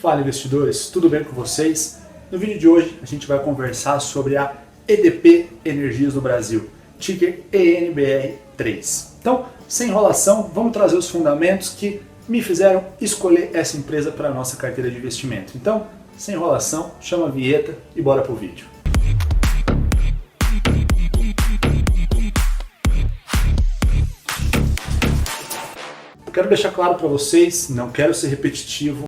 Fala investidores, tudo bem com vocês? No vídeo de hoje a gente vai conversar sobre a EDP Energias do Brasil, ticker ENBR3. Então, sem enrolação, vamos trazer os fundamentos que me fizeram escolher essa empresa para a nossa carteira de investimento. Então, sem enrolação, chama a vinheta e bora pro vídeo. Quero deixar claro para vocês, não quero ser repetitivo,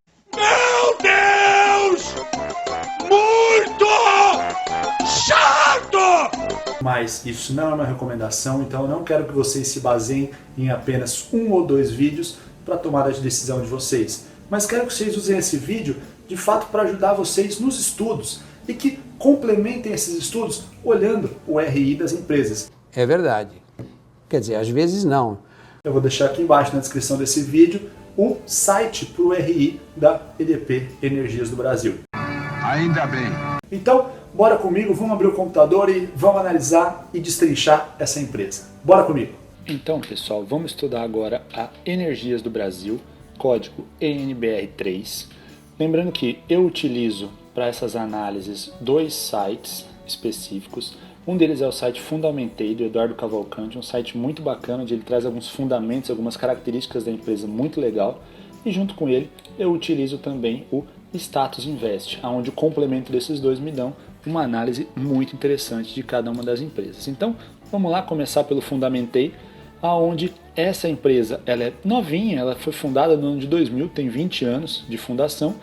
mas isso não é uma recomendação, então eu não quero que vocês se baseiem em apenas um ou dois vídeos para a tomada de decisão de vocês. Mas quero que vocês usem esse vídeo de fato para ajudar vocês nos estudos e que complementem esses estudos olhando o RI das empresas. É verdade. Quer dizer, às vezes não. Eu vou deixar aqui embaixo na descrição desse vídeo o site para o RI da EDP Energias do Brasil. Ainda bem. Então, bora comigo, vamos abrir o computador e vamos analisar e destrinchar essa empresa. Bora comigo! Então, pessoal, vamos estudar agora a Energias do Brasil, código ENBR3. Lembrando que eu utilizo para essas análises dois sites específicos. Um deles é o site Fundamentei, do Eduardo Cavalcante, um site muito bacana, onde ele traz alguns fundamentos, algumas características da empresa muito legal. E junto com ele, eu utilizo também o Status Invest, onde o complemento desses dois me dão uma análise muito interessante de cada uma das empresas. Então, vamos lá começar pelo Fundamentei, onde essa empresa ela é novinha, ela foi fundada no ano de 2000, tem 20 anos de fundação,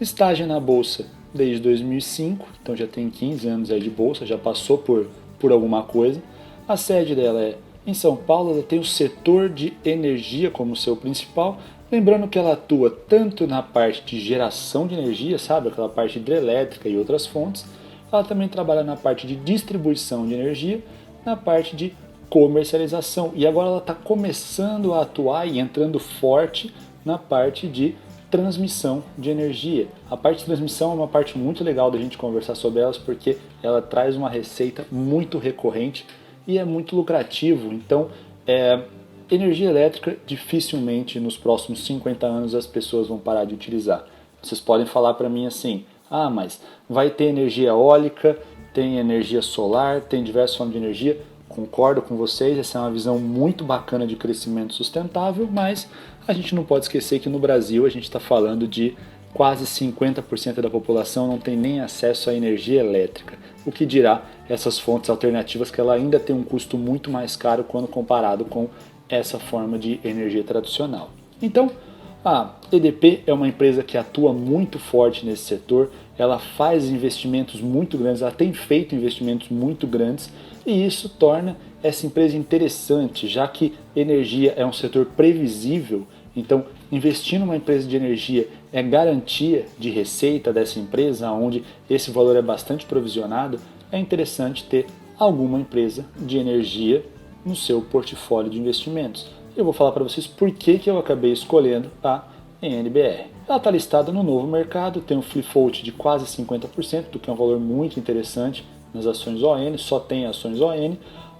estágio na Bolsa desde 2005, então já tem 15 anos aí de Bolsa, já passou por alguma coisa. A sede dela é em São Paulo, ela tem o setor de energia como seu principal, lembrando que ela atua tanto na parte de geração de energia, sabe, aquela parte hidrelétrica e outras fontes, ela também trabalha na parte de distribuição de energia, na parte de comercialização, e agora ela está começando a atuar e entrando forte na parte de transmissão de energia. A parte de transmissão é uma parte muito legal da gente conversar sobre elas, porque ela traz uma receita muito recorrente e é muito lucrativo. Então, energia elétrica dificilmente nos próximos 50 anos as pessoas vão parar de utilizar. Vocês podem falar para mim assim, mas vai ter energia eólica, tem energia solar, tem diversas formas de energia. Concordo com vocês, essa é uma visão muito bacana de crescimento sustentável, mas a gente não pode esquecer que no Brasil a gente está falando de quase 50% da população não tem nem acesso à energia elétrica, o que dirá essas fontes alternativas que ela ainda tem um custo muito mais caro quando comparado com essa forma de energia tradicional. Então, a EDP é uma empresa que atua muito forte nesse setor, ela faz investimentos muito grandes, ela tem feito investimentos muito grandes e isso torna essa empresa interessante, já que energia é um setor previsível, então investir numa empresa de energia é garantia de receita dessa empresa, onde esse valor é bastante provisionado, é interessante ter alguma empresa de energia no seu portfólio de investimentos. Eu vou falar para vocês por que eu acabei escolhendo a ENBR. Ela está listada no novo mercado, tem um free float de quase 50%, o que é um valor muito interessante nas ações ON, só tem ações ON.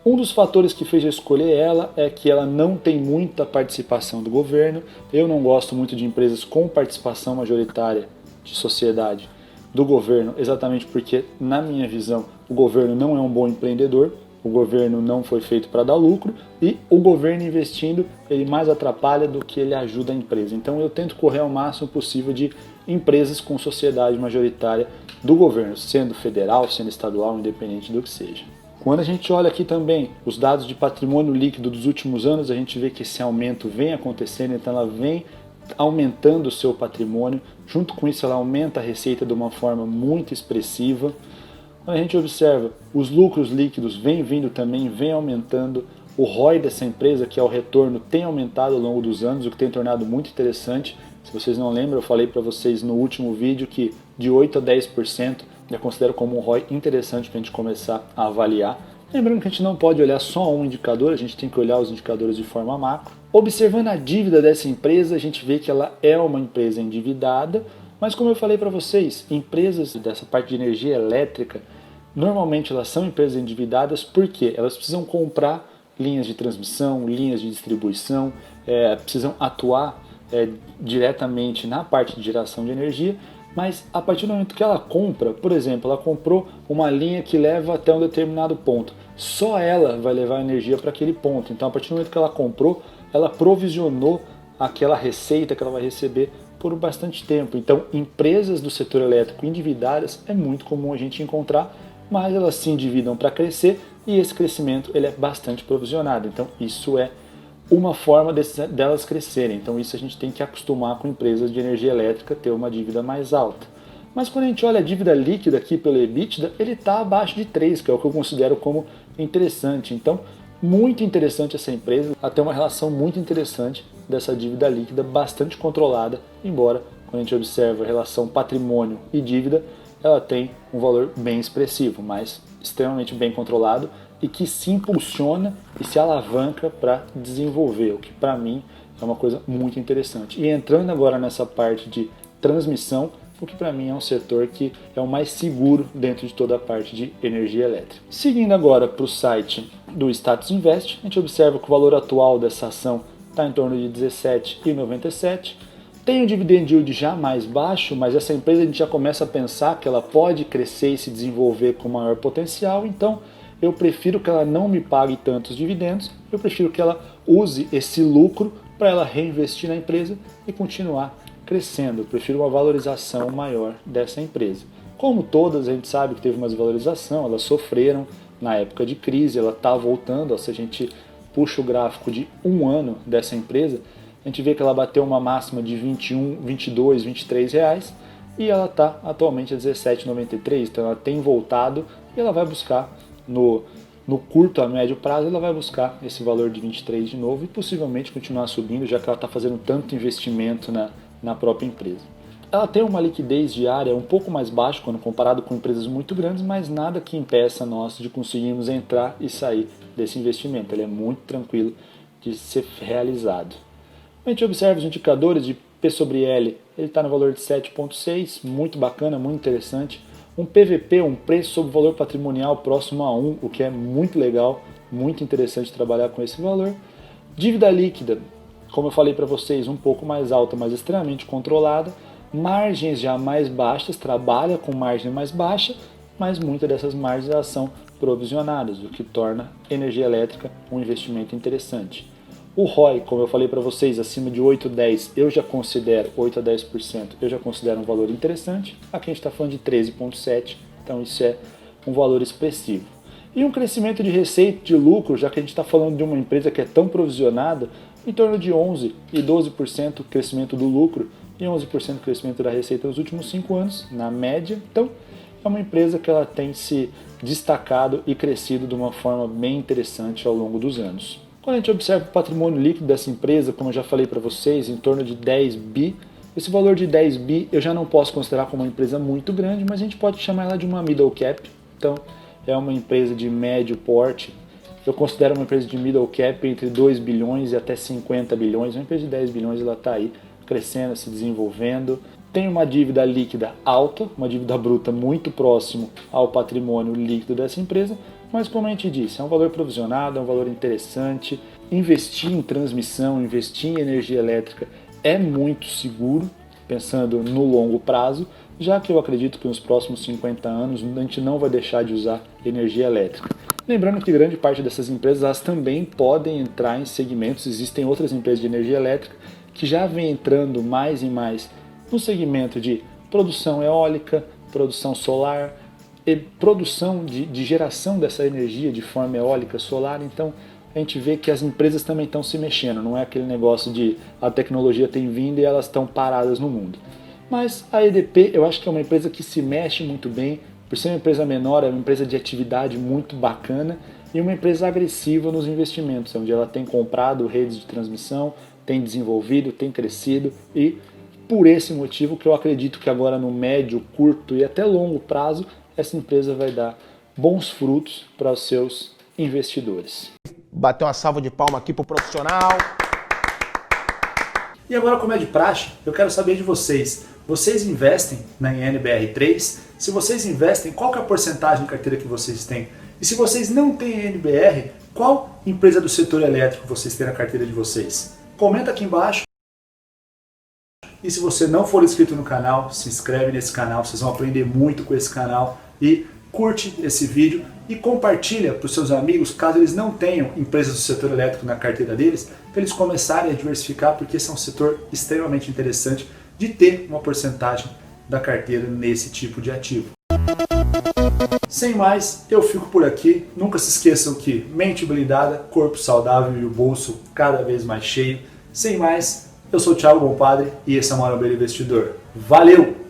Um dos fatores que fez eu escolher ela é que ela não tem muita participação do governo. Eu não gosto muito de empresas com participação majoritária de sociedade do governo, exatamente porque, na minha visão, o governo não é um bom empreendedor. O governo não foi feito para dar lucro e o governo investindo, ele mais atrapalha do que ele ajuda a empresa. Então eu tento correr ao máximo possível de empresas com sociedade majoritária do governo, sendo federal, sendo estadual, independente do que seja. Quando a gente olha aqui também os dados de patrimônio líquido dos últimos anos, a gente vê que esse aumento vem acontecendo, então ela vem aumentando o seu patrimônio. Junto com isso ela aumenta a receita de uma forma muito expressiva. Quando a gente observa, os lucros líquidos vêm vindo também, vem aumentando. O ROI dessa empresa, que é o retorno, tem aumentado ao longo dos anos, o que tem tornado muito interessante. Se vocês não lembram, eu falei para vocês no último vídeo que de 8 a 10% eu considero como um ROI interessante para a gente começar a avaliar. Lembrando que a gente não pode olhar só um indicador, a gente tem que olhar os indicadores de forma macro. Observando a dívida dessa empresa, a gente vê que ela é uma empresa endividada, mas como eu falei para vocês, empresas dessa parte de energia elétrica, normalmente elas são empresas endividadas porque elas precisam comprar linhas de transmissão, linhas de distribuição, precisam atuar diretamente na parte de geração de energia Mas a partir do momento que ela compra, por exemplo, ela comprou uma linha que leva até um determinado ponto, só ela vai levar energia para aquele ponto. Então a partir do momento que ela comprou, ela provisionou aquela receita que ela vai receber por bastante tempo. Então empresas do setor elétrico endividadas é muito comum a gente encontrar, mas elas se endividam para crescer e esse crescimento ele é bastante provisionado. Então isso é uma forma delas crescerem. Então isso a gente tem que acostumar com empresas de energia elétrica ter uma dívida mais alta. Mas quando a gente olha a dívida líquida aqui pelo EBITDA, ele está abaixo de 3, que é o que eu considero como interessante. Então, muito interessante essa empresa, ela tem uma relação muito interessante dessa dívida líquida, bastante controlada, embora quando a gente observa a relação patrimônio e dívida, ela tem um valor bem expressivo, mas extremamente bem controlado e que se impulsiona e se alavanca para desenvolver, o que para mim é uma coisa muito interessante. E entrando agora nessa parte de transmissão, o que para mim é um setor que é o mais seguro dentro de toda a parte de energia elétrica. Seguindo agora para o site do Status Invest, a gente observa que o valor atual dessa ação está em torno de R$ 17,97. Tem o dividend yield já mais baixo, mas essa empresa a gente já começa a pensar que ela pode crescer e se desenvolver com maior potencial, então eu prefiro que ela não me pague tantos dividendos, eu prefiro que ela use esse lucro para ela reinvestir na empresa e continuar crescendo. Eu prefiro uma valorização maior dessa empresa. Como todas, a gente sabe que teve uma desvalorização, elas sofreram na época de crise, ela está voltando, se a gente puxa o gráfico de um ano dessa empresa, a gente vê que ela bateu uma máxima de 21, 22, 23 reais e ela está atualmente a 17,93, então ela tem voltado e ela vai buscar no curto a médio prazo, ela vai buscar esse valor de 23 de novo e possivelmente continuar subindo, já que ela está fazendo tanto investimento na própria empresa. Ela tem uma liquidez diária um pouco mais baixa quando comparado com empresas muito grandes, mas nada que impeça nós de conseguirmos entrar e sair desse investimento. Ele é muito tranquilo de ser realizado. A gente observa os indicadores de P sobre L, ele está no valor de 7,6, muito bacana, muito interessante. Um PVP, um preço sobre valor patrimonial próximo a 1, o que é muito legal, muito interessante trabalhar com esse valor. Dívida líquida, como eu falei para vocês, um pouco mais alta, mas extremamente controlada. Margens já mais baixas, trabalha com margem mais baixa, mas muitas dessas margens já são provisionadas, o que torna energia elétrica um investimento interessante. O ROI, como eu falei para vocês, acima de 8 a 10, eu já considero 8 a 10%, eu já considero um valor interessante. Aqui a gente está falando de 13,7, então isso é um valor expressivo. E um crescimento de receita, de lucro, já que a gente está falando de uma empresa que é tão provisionada, em torno de 11 e 12% crescimento do lucro e 11% crescimento da receita nos últimos 5 anos, na média. Então, é uma empresa que ela tem se destacado e crescido de uma forma bem interessante ao longo dos anos. Quando a gente observa o patrimônio líquido dessa empresa, como eu já falei para vocês, em torno de 10 bi, esse valor de 10 bi eu já não posso considerar como uma empresa muito grande, mas a gente pode chamar ela de uma middle cap. Então, é uma empresa de médio porte. Eu considero uma empresa de middle cap entre 2 bilhões e até 50 bilhões. Uma empresa de 10 bilhões ela está aí crescendo, se desenvolvendo. Tem uma dívida líquida alta, uma dívida bruta muito próximo ao patrimônio líquido dessa empresa, mas como a gente disse, é um valor provisionado, é um valor interessante. Investir em transmissão, investir em energia elétrica é muito seguro, pensando no longo prazo, já que eu acredito que nos próximos 50 anos a gente não vai deixar de usar energia elétrica. Lembrando que grande parte dessas empresas elas também podem entrar em segmentos, existem outras empresas de energia elétrica que já vêm entrando mais e mais no segmento de produção eólica, produção solar, e produção de geração dessa energia de forma eólica, solar. Então a gente vê que as empresas também estão se mexendo, não é aquele negócio de a tecnologia tem vindo e elas estão paradas no mundo. Mas a EDP eu acho que é uma empresa que se mexe muito bem, por ser uma empresa menor, é uma empresa de atividade muito bacana e uma empresa agressiva nos investimentos, onde ela tem comprado redes de transmissão, tem desenvolvido, tem crescido e por esse motivo que eu acredito que agora no médio, curto e até longo prazo essa empresa vai dar bons frutos para os seus investidores. Bateu uma salva de palma aqui pro profissional. E agora, como é de praxe, eu quero saber de vocês. Vocês investem na NBR3? Se vocês investem, qual que é a porcentagem de carteira que vocês têm? E se vocês não têm NBR, qual empresa do setor elétrico vocês têm na carteira de vocês? Comenta aqui embaixo. E se você não for inscrito no canal, se inscreve nesse canal, vocês vão aprender muito com esse canal. E curte esse vídeo e compartilha para os seus amigos, caso eles não tenham empresas do setor elétrico na carteira deles, para eles começarem a diversificar, porque esse é um setor extremamente interessante de ter uma porcentagem da carteira nesse tipo de ativo. Sem mais, eu fico por aqui. Nunca se esqueçam que mente blindada, corpo saudável e o bolso cada vez mais cheio. Sem mais, eu sou o Thiago Bompadre e esse é o Mauro Investidor. Valeu!